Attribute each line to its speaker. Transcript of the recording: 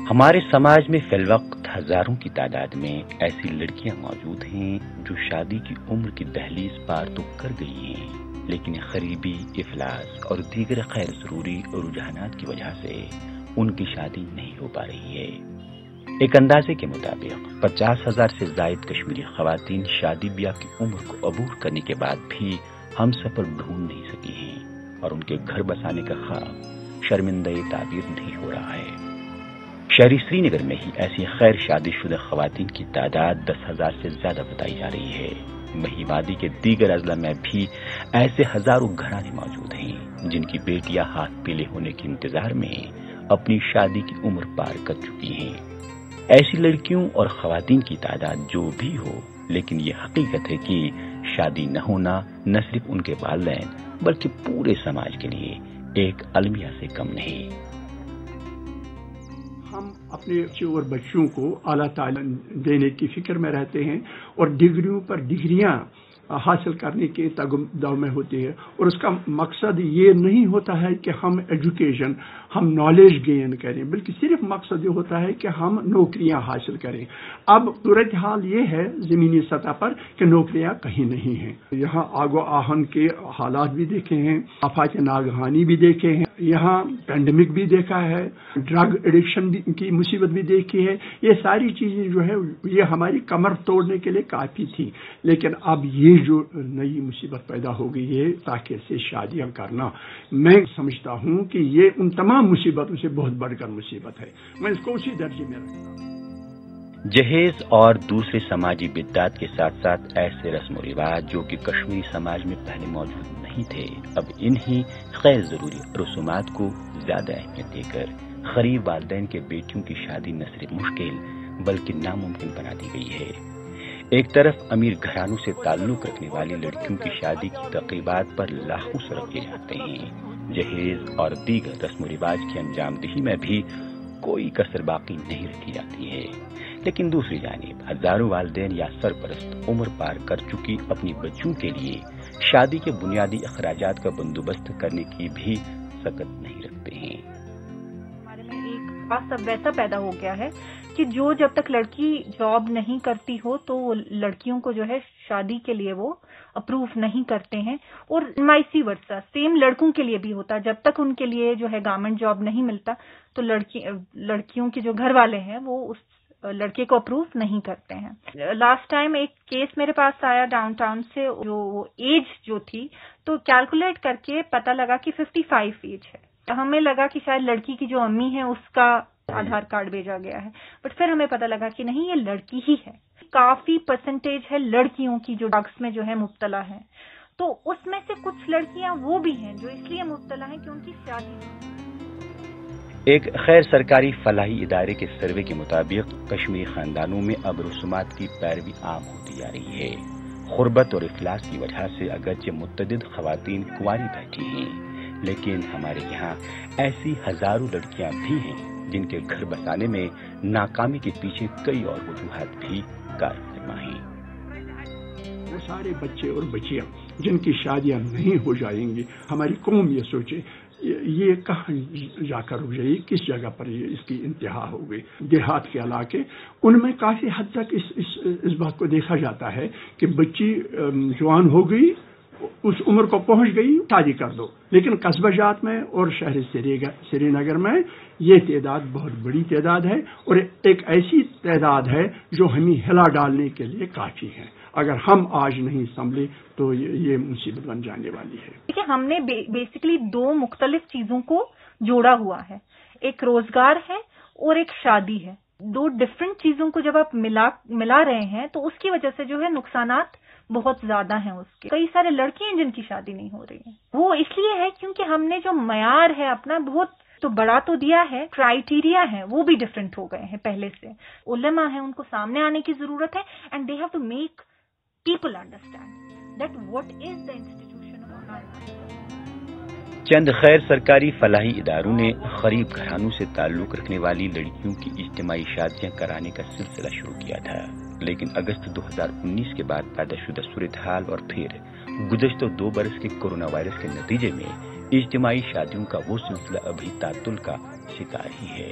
Speaker 1: ہمارے سماج میں فی الوقت ہزاروں کی تعداد میں ایسی لڑکیاں موجود ہیں جو شادی کی عمر کی دہلیز پار تو کر گئی ہیں، لیکن غریبی، افلاس اور دیگر غیر ضروری رجحانات کی وجہ سے ان کی شادی نہیں ہو پا رہی ہے۔ ایک اندازے کے مطابق 50,000 سے زائد کشمیری خواتین شادی بیاہ کی عمر کو عبور کرنے کے بعد بھی ہم سفر ڈھونڈ نہیں سکی ہیں اور ان کے گھر بسانے کا خواب شرمندہ تعبیر نہیں ہو رہا ہے۔ شہری سری نگر میں ہی ایسی غیر شادی شدہ خواتین کی تعداد 10,000 سے زیادہ بتائی جا رہی ہے۔ مہیوادی کے دیگر اضلاع میں بھی ایسے ہزاروں گھرانے موجود ہیں جن کی بیٹیاں ہاتھ پیلے ہونے کے انتظار میں اپنی شادی کی عمر پار کر چکی ہیں۔ ایسی لڑکیوں اور خواتین کی تعداد جو بھی ہو، لیکن یہ حقیقت ہے کہ شادی نہ ہونا نہ صرف ان کے والدین بلکہ پورے سماج کے لیے ایک المیہ سے کم نہیں۔
Speaker 2: ہم اپنے بچوں اور بچیوں کو اعلیٰ تعلیم دینے کی فکر میں رہتے ہیں اور ڈگریوں پر ڈگریاں حاصل کرنے کے تگدو میں ہوتی ہے، اور اس کا مقصد یہ نہیں ہوتا ہے کہ ہم ایجوکیشن، ہم نالج گین کریں، بلکہ صرف مقصد یہ ہوتا ہے کہ ہم نوکریاں حاصل کریں۔ اب صورتحال یہ ہے زمینی سطح پر کہ نوکریاں کہیں نہیں ہیں۔ یہاں آگ و آہن کے حالات بھی دیکھے ہیں، آفات ناگہانی بھی دیکھے ہیں، یہاں پینڈیمک بھی دیکھا ہے، ڈرگ ایڈکشن کی مصیبت بھی دیکھی ہے۔ یہ ساری چیزیں جو ہے یہ ہماری کمر توڑنے کے لیے کافی تھی، لیکن اب یہ جو نئی مصیبت پیدا ہو گئی ہے تاکہ سے شادیاں کرنا، میں سمجھتا ہوں کہ یہ ان تمام مصیبتوں سے بہت بڑھ کر مصیبت ہے۔ میں اس کو اسی درجے میں رکھتا ہوں۔
Speaker 1: جہیز اور دوسرے سماجی بدعات کے ساتھ ساتھ ایسے رسم و رواج جو کہ کشمیری سماج میں پہلے موجود نہیں تھے، اب انہی غیر ضروری رسومات کو زیادہ اہمیت دے کر غریب والدین کے بیٹیوں کی شادی نہ صرف مشکل بلکہ ناممکن بنا دی گئی ہے۔ ایک طرف امیر گھرانوں سے تعلق رکھنے والی لڑکیوں کی شادی کی تقریبات پر لاکھوں صرف کیے جاتے ہیں، جہیز اور دیگر رسم و رواج کی انجام دہی میں بھی کوئی کسر باقی نہیں رکھی جاتی ہے، لیکن دوسری جانب ہزاروں والدین یا سرپرست عمر پار کر چکی اپنی بچیوں کے لیے شادی کے بنیادی اخراجات کا بندوبست کرنے کی بھی سکت نہیں رکھتے ہیں۔
Speaker 3: ہمارے میں ایک خاص اب ویسا پیدا ہو گیا ہے کہ جو جب تک لڑکی جاب نہیں کرتی ہو تو لڑکیوں کو جو ہے شادی کے لیے وہ اپروو نہیں کرتے ہیں، اور وائس ورسا سیم لڑکوں کے لیے بھی ہوتا ہے۔ جب تک ان کے لیے جو ہے گورنمنٹ جاب نہیں ملتا تو لڑکیوں کے جو گھر والے ہیں وہ اس لڑکے کو اپروو نہیں کرتے ہیں۔ لاسٹ ٹائم ایک کیس میرے پاس آیا ڈاؤن ٹاؤن سے، جو ایج جو تھی تو کیلکولیٹ کر کے پتہ لگا کہ 55 ایج ہے۔ ہمیں لگا کہ شاید لڑکی کی جو امی ہے اس کا آدھار کارڈ بھیجا گیا ہے، بٹ پھر ہمیں پتہ لگا کہ نہیں، یہ لڑکی ہی ہے۔ کافی پرسنٹیج ہے لڑکیوں کی جو ڈرگس میں جو ہے مبتلا ہیں، تو اس میں سے کچھ لڑکیاں وہ بھی ہیں جو اس لیے مبتلا ہیں کہ ان کی شادی۔
Speaker 1: ایک غیر سرکاری فلاحی ادارے کے سروے کے مطابق کشمیری خاندانوں میں اب رسومات کی پیروی عام ہوتی جا رہی ہے۔ غربت اور افلاس کی وجہ سے اگرچہ متعدد خواتین کنواری بیٹھی ہیں، لیکن ہمارے یہاں ایسی ہزاروں لڑکیاں بھی ہیں جن کے گھر بسانے میں ناکامی کے پیچھے کئی اور وجوہات بھی کار فرما ہیں۔
Speaker 2: وہ سارے بچے اور بچیاں جن کی شادیاں نہیں ہو جائیں گی، ہماری قوم یہ سوچے یہ کہاں جا کر ہو جائے، کس جگہ پر اس کی انتہا ہو گئی۔ دیہات کے علاقے ان میں کافی حد تک اس بات کو دیکھا جاتا ہے کہ بچی جوان ہو گئی، اس عمر کو پہنچ گئی، شادی کر دو، لیکن قصبہ جات میں اور شہر سری نگر میں یہ تعداد بہت بڑی تعداد ہے، اور ایک ایسی تعداد ہے جو ہمیں ہلا ڈالنے کے لیے کافی ہے۔ اگر ہم آج نہیں سنبھلے تو یہ مصیبت بن جانے والی ہے۔
Speaker 3: دیکھیے، ہم نے بیسیکلی دو مختلف چیزوں کو جوڑا ہوا ہے، ایک روزگار ہے اور ایک شادی ہے۔ دو ڈفرینٹ چیزوں کو جب آپ ملا رہے ہیں تو اس کی وجہ سے جو ہے نقصانات بہت زیادہ ہیں۔ اس کے کئی سارے لڑکے ہیں جن کی شادی نہیں ہو رہی ہے، وہ اس لیے ہے کیونکہ ہم نے جو معیار ہے اپنا بہت تو بڑا تو دیا ہے، کرائیٹیریا ہے وہ بھی ڈفرینٹ ہو گئے ہیں پہلے سے۔ علماء ہیں، ان کو سامنے آنے کی ضرورت ہے، and they have to make people understand that what is the institution of means.
Speaker 1: چند غیر سرکاری فلاحی اداروں نے غریب گھرانوں سے تعلق رکھنے والی لڑکیوں کی اجتماعی شادیاں کرانے کا سلسلہ شروع کیا تھا، لیکن اگست 2019 کے بعد پیدا شدہ صورتحال اور پھر گزشتہ 2 برس کے کورونا وائرس کے نتیجے میں اجتماعی شادیوں کا وہ سلسلہ ابھی تعطل کا شکار ہی ہے۔